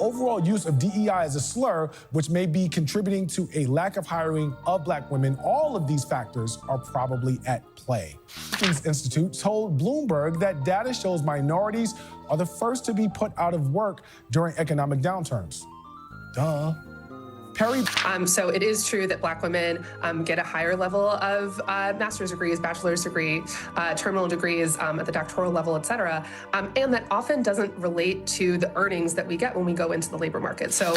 overall use of DEI as a slur, which may be contributing to a lack of hiring of Black women. All of these factors are probably at play. Brookings Institute told Bloomberg that data shows minorities are the first to be put out of work during economic downturns. Duh. Perry. So it is true that Black women get a higher level of master's degrees, bachelor's degree, terminal degrees at the doctoral level, et cetera, and that often doesn't relate to the earnings that we get when we go into the labor market. So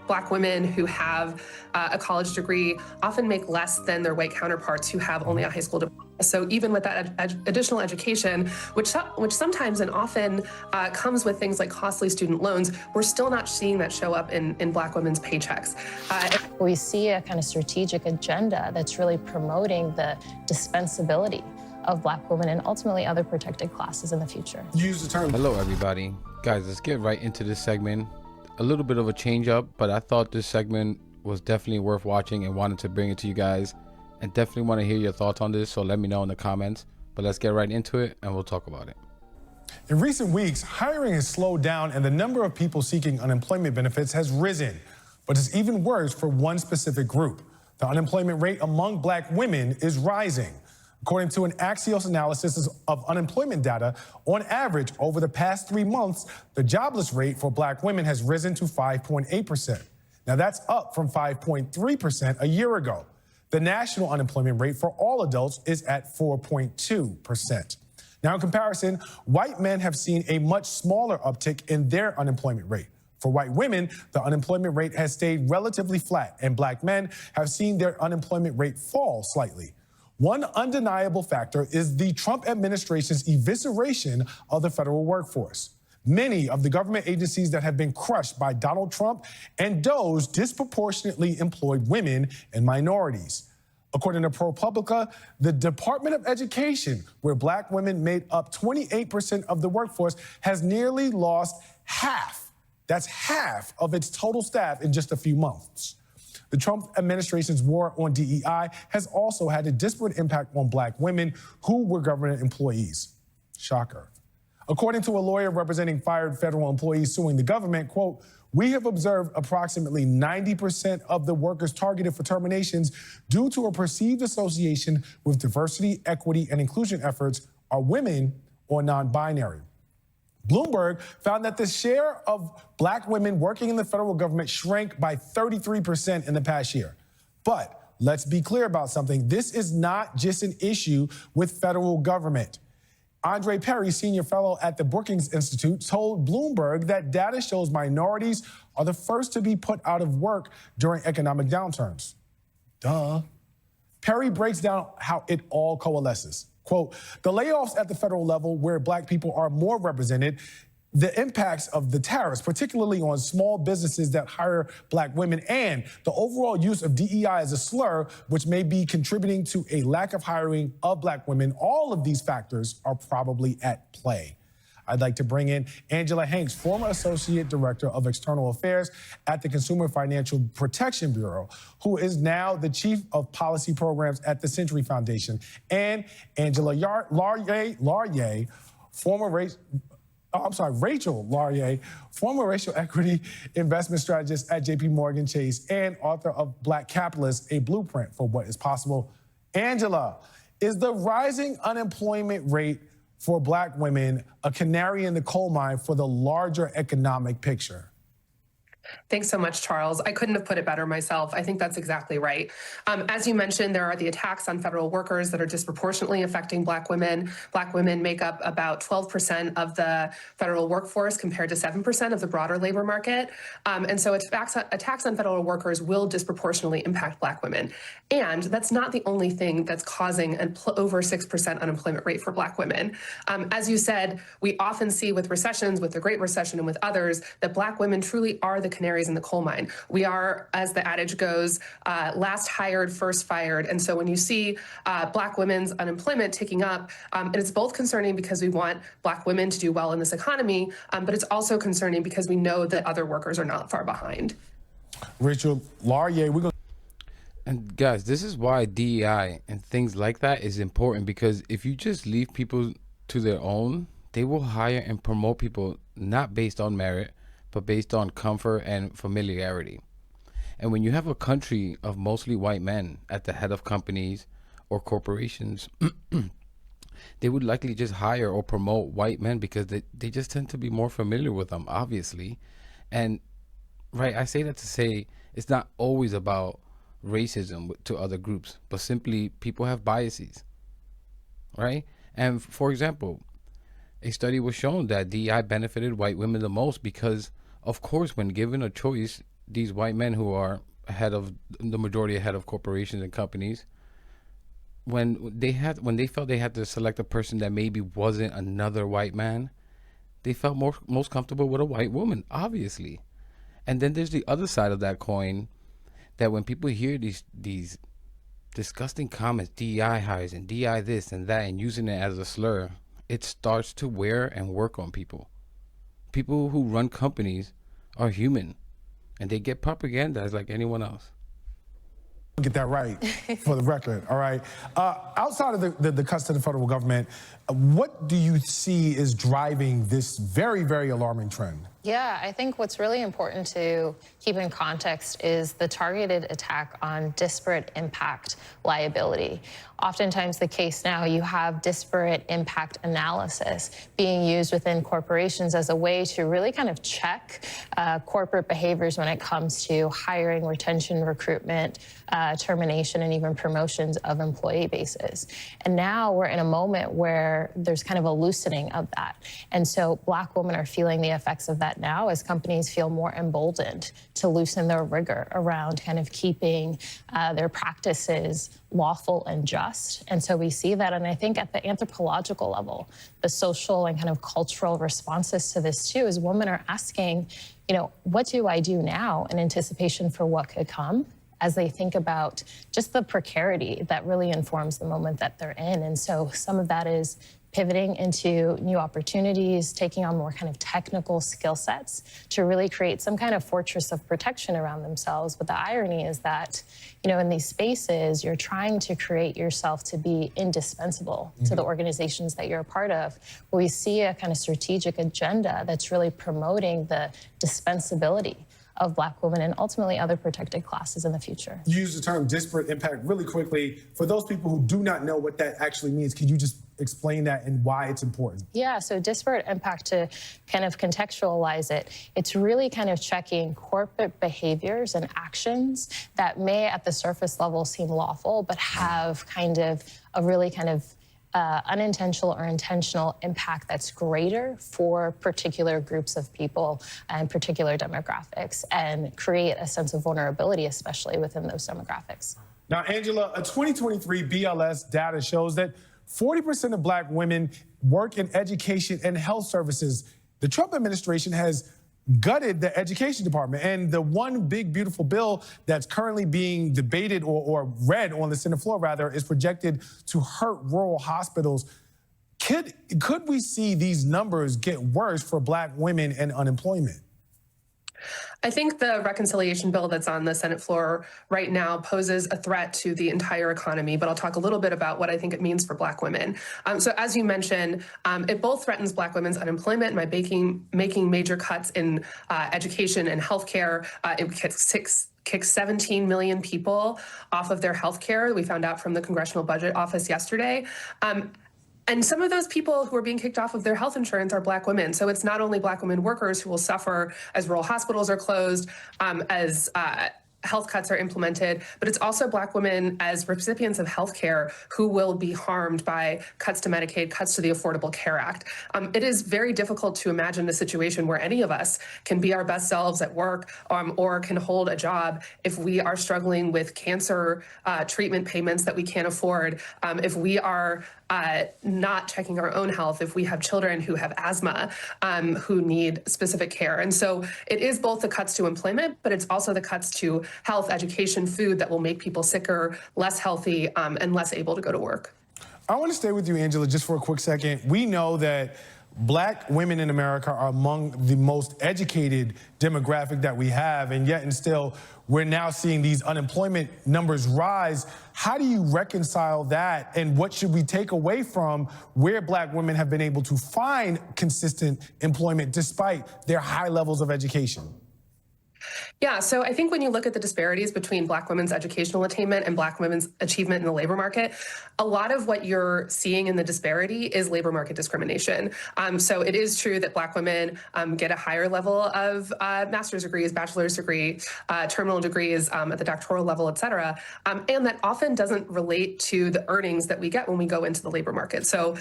Black women who have a college degree often make less than their white counterparts who have only a high school diploma. So even with that additional education, which sometimes and often comes with things like costly student loans, we're still not seeing that show up in Black women's paychecks. We see a kind of strategic agenda that's really promoting the dispensability of Black women and ultimately other protected classes in the future. Use the term. Hello, everybody. Guys, let's get right into this segment. A little bit of a change up, but I thought this segment was definitely worth watching and wanted to bring it to you guys, and definitely want to hear your thoughts on this, so let me know in the comments. But let's get right into it and we'll talk about it. In recent weeks, hiring has slowed down and the number of people seeking unemployment benefits has risen. But it's even worse for one specific group. The unemployment rate among Black women is rising. According to an Axios analysis of unemployment data, on average, over the past 3 months, the jobless rate for Black women has risen to 5.8%. Now, that's up from 5.3% a year ago. The national unemployment rate for all adults is at 4.2%. Now, in comparison, white men have seen a much smaller uptick in their unemployment rate. For white women, the unemployment rate has stayed relatively flat, and Black men have seen their unemployment rate fall slightly. One undeniable factor is the Trump administration's evisceration of the federal workforce. Many of the government agencies that have been crushed by Donald Trump and those disproportionately employed women and minorities. According to ProPublica, the Department of Education, where Black women made up 28% of the workforce, has nearly lost half. That's half of its total staff in just a few months. The Trump administration's war on DEI has also had a disparate impact on Black women who were government employees. Shocker. According to a lawyer representing fired federal employees suing the government, quote, "We have observed approximately 90% of the workers targeted for terminations due to a perceived association with diversity, equity, and inclusion efforts are women or non-binary." Bloomberg found that the share of Black women working in the federal government shrank by 33% in the past year. But let's be clear about something. This is not just an issue with federal government. Andre Perry, senior fellow at the Brookings Institute, told Bloomberg that data shows minorities are the first to be put out of work during economic downturns. Duh. Perry breaks down how it all coalesces. Quote, "The layoffs at the federal level where Black people are more represented, the impacts of the tariffs, particularly on small businesses that hire Black women, and the overall use of DEI as a slur, which may be contributing to a lack of hiring of Black women. All of these factors are probably at play." I'd like to bring in Angela Hanks, former Associate Director of External Affairs at the Consumer Financial Protection Bureau, who is now the Chief of Policy Programs at the Century Foundation, and Angela Laurier, Rachel Laurier, former racial equity investment strategist at JP Morgan Chase and author of Black Capitalists, A Blueprint for What is Possible. Angela, is the rising unemployment rate for Black women a canary in the coal mine for the larger economic picture? Thanks so much, Charles. I couldn't have put it better myself. I think that's exactly right. As you mentioned, there are the attacks on federal workers that are disproportionately affecting Black women. Black women make up about 12% of the federal workforce compared to 7% of the broader labor market. And so attacks on federal workers will disproportionately impact Black women. And that's not the only thing that's causing an over 6% unemployment rate for Black women. As you said, we often see with recessions, with the Great Recession and with others, that Black women truly are the canaries in the coal mine. We are, as the adage goes, last hired, first fired. And so when you see Black women's unemployment ticking up, and it's both concerning because we want Black women to do well in this economy, but it's also concerning because we know that other workers are not far behind. Rachel Laurier, we're going. And guys, this is why DEI and things like that is important, because if you just leave people to their own, they will hire and promote people not based on merit, but based on comfort and familiarity. And when you have a country of mostly white men at the head of companies or corporations, they would likely just hire or promote white men because they just tend to be more familiar with them, obviously. And right, I say that to say it's not always about racism to other groups, but simply people have biases, right? And for example, a study was shown that DEI benefited white women the most because, of course, when given a choice, these white men who are the majority ahead of corporations and companies, when they felt they had to select a person that maybe wasn't another white man, they felt most comfortable with a white woman, obviously. And then there's the other side of that coin, that when people hear these disgusting comments, DEI hires and DEI this and that, and using it as a slur, it starts to wear and work on people. People who run companies are human, and they get propagandized like anyone else. Get that right for the record, all right? Outside of the cuts to the federal government, what do you see is driving this very, very alarming trend? Yeah, I think what's really important to keep in context is the targeted attack on disparate impact liability. Oftentimes the case now, you have disparate impact analysis being used within corporations as a way to really kind of check corporate behaviors when it comes to hiring, retention, recruitment, termination, and even promotions of employee bases. And now we're in a moment where there's kind of a loosening of that. And so Black women are feeling the effects of that now as companies feel more emboldened to loosen their rigor around kind of keeping their practices lawful and just. And so we see that. And I think at the anthropological level, the social and kind of cultural responses to this too, is women are asking, you know, what do I do now in anticipation for what could come, as they think about just the precarity that really informs the moment that they're in. And so some of that is pivoting into new opportunities, taking on more kind of technical skill sets to really create some kind of fortress of protection around themselves. But the irony is that, you know, in these spaces, you're trying to create yourself to be indispensable to the organizations that you're a part of. We see a kind of strategic agenda that's really promoting the dispensability of Black women and ultimately other protected classes in the future. You use the term disparate impact really quickly. For those people who do not know what that actually means, can you just explain that and why it's important? Yeah, so disparate impact, to kind of contextualize it, it's really kind of checking corporate behaviors and actions that may at the surface level seem lawful, but have kind of a really kind of unintentional or intentional impact that's greater for particular groups of people and particular demographics, and create a sense of vulnerability, especially within those demographics. Now, Angela, a 2023 BLS data shows that 40% of Black women work in education and health services. The Trump administration has gutted the education department, and the one big beautiful bill that's currently being debated or read on the Senate floor rather is projected to hurt rural hospitals. Could we see these numbers get worse for Black women and unemployment? I think the reconciliation bill that's on the Senate floor right now poses a threat to the entire economy, but I'll talk a little bit about what I think it means for Black women. So as you mentioned, it both threatens Black women's unemployment by making major cuts in education and healthcare. It kicks 17 million people off of their healthcare. We found out from the Congressional Budget Office yesterday. And some of those people who are being kicked off of their health insurance are Black women. So it's not only Black women workers who will suffer as rural hospitals are closed, as health cuts are implemented, but it's also Black women as recipients of health care who will be harmed by cuts to Medicaid, cuts to the Affordable Care Act. It is very difficult to imagine a situation where any of us can be our best selves at work or can hold a job if we are struggling with cancer treatment payments that we can't afford, if we are not checking our own health, if we have children who have asthma, who need specific care. And so it is both the cuts to employment, but it's also the cuts to health, education, food that will make people sicker, less healthy, and less able to go to work. I want to stay with you, Angela, just for a quick second. We know that Black women in America are among the most educated demographic that we have, and yet and still we're now seeing these unemployment numbers rise. How do you reconcile that, and what should we take away from where Black women have been able to find consistent employment despite their high levels of education? Yeah, so I think when you look at the disparities between Black women's educational attainment and Black women's achievement in the labor market, a lot of what you're seeing in the disparity is labor market discrimination. So it is true that Black women get a higher level of master's degrees, bachelor's degree, terminal degrees at the doctoral level, et cetera, and that often doesn't relate to the earnings that we get when we go into the labor market. So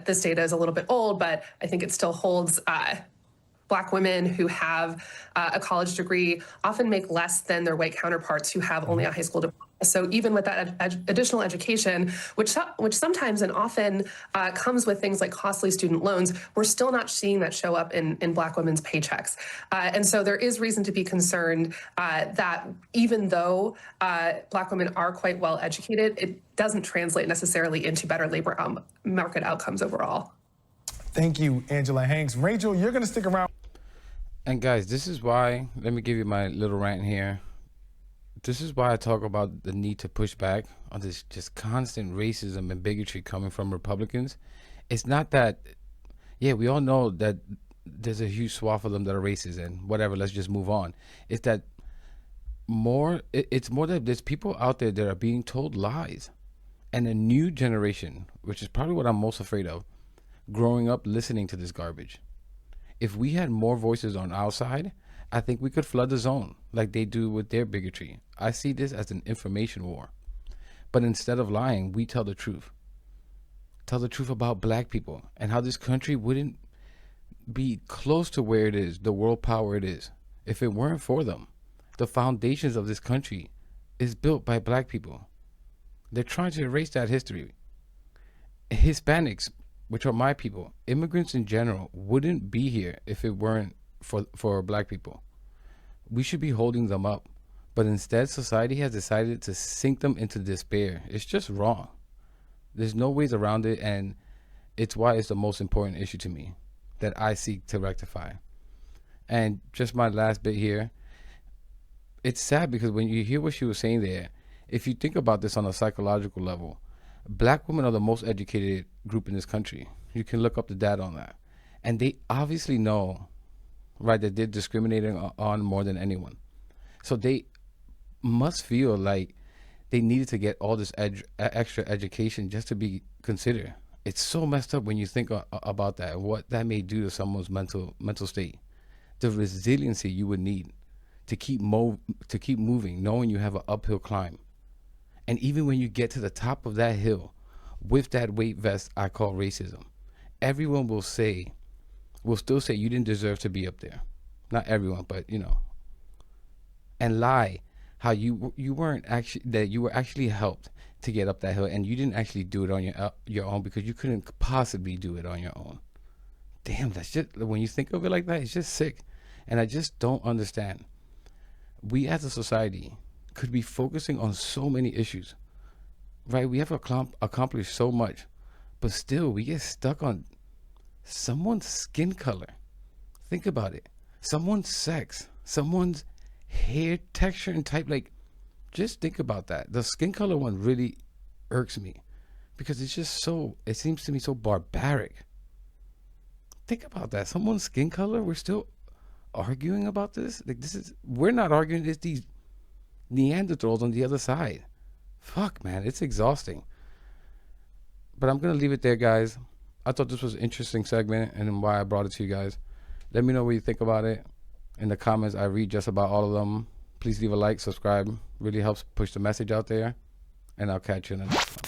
this data is a little bit old, but I think it still holds. Black women who have a college degree often make less than their white counterparts who have only a high school diploma. So even with that additional education, which sometimes and often comes with things like costly student loans, we're still not seeing that show up in Black women's paychecks. And so there is reason to be concerned that even though Black women are quite well educated, it doesn't translate necessarily into better labor market outcomes overall. Thank you, Angela Hanks. Rachel, you're going to stick around. And guys, this is why, let me give you my little rant here. This is why I talk about the need to push back on this just constant racism and bigotry coming from Republicans. It's not that, yeah, we all know that there's a huge swath of them that are racist and whatever, let's just move on. It's that it's more that there's people out there that are being told lies. And a new generation, which is probably what I'm most afraid of, growing up listening to this garbage. If we had more voices on our side, I think we could flood the zone like they do with their bigotry. I see this as an information war. But instead of lying, we tell the truth. Tell the truth about Black people and how this country wouldn't be close to where it is, the world power it is, if it weren't for them. The foundations of this country is built by Black people. They're trying to erase that history. Hispanics, which are my people, immigrants in general, wouldn't be here if it weren't for Black people. We should be holding them up, but instead society has decided to sink them into despair. It's just wrong. There's no ways around it, and it's why it's the most important issue to me that I seek to rectify. And just my last bit here, it's sad because when you hear what she was saying there, if you think about this on a psychological level, Black women are the most educated group in this country. You can look up the data on that. And they obviously know, right, that they're discriminating on more than anyone. So they must feel like they needed to get all this extra education just to be considered. It's so messed up when you think about that and what that may do to someone's mental state. The resiliency you would need to keep moving, knowing you have an uphill climb. And even when you get to the top of that hill with that weight vest I call racism, everyone will still say you didn't deserve to be up there. Not everyone, but you know. And lie how you were actually helped to get up that hill, and you didn't actually do it on your own because you couldn't possibly do it on your own. Damn, that's just, when you think of it like that, it's just sick. And I just don't understand. We as a society could be focusing on so many issues, right? We have accomplished so much, but still we get stuck on someone's skin color. Think about it. Someone's sex, someone's hair texture and type. Like, just think about that. The skin color one really irks me because it's just so, it seems to me so barbaric. Think about that. Someone's skin color, we're still arguing about this. Like, we're not arguing, it's these Neanderthals on the other side. Fuck, man, it's exhausting. But I'm gonna leave it there, guys. I thought this was an interesting segment and why I brought it to you guys. Let me know what you think about it in the comments. I read just about all of them. Please leave a like, subscribe. Really helps push the message out there. And I'll catch you in the next one.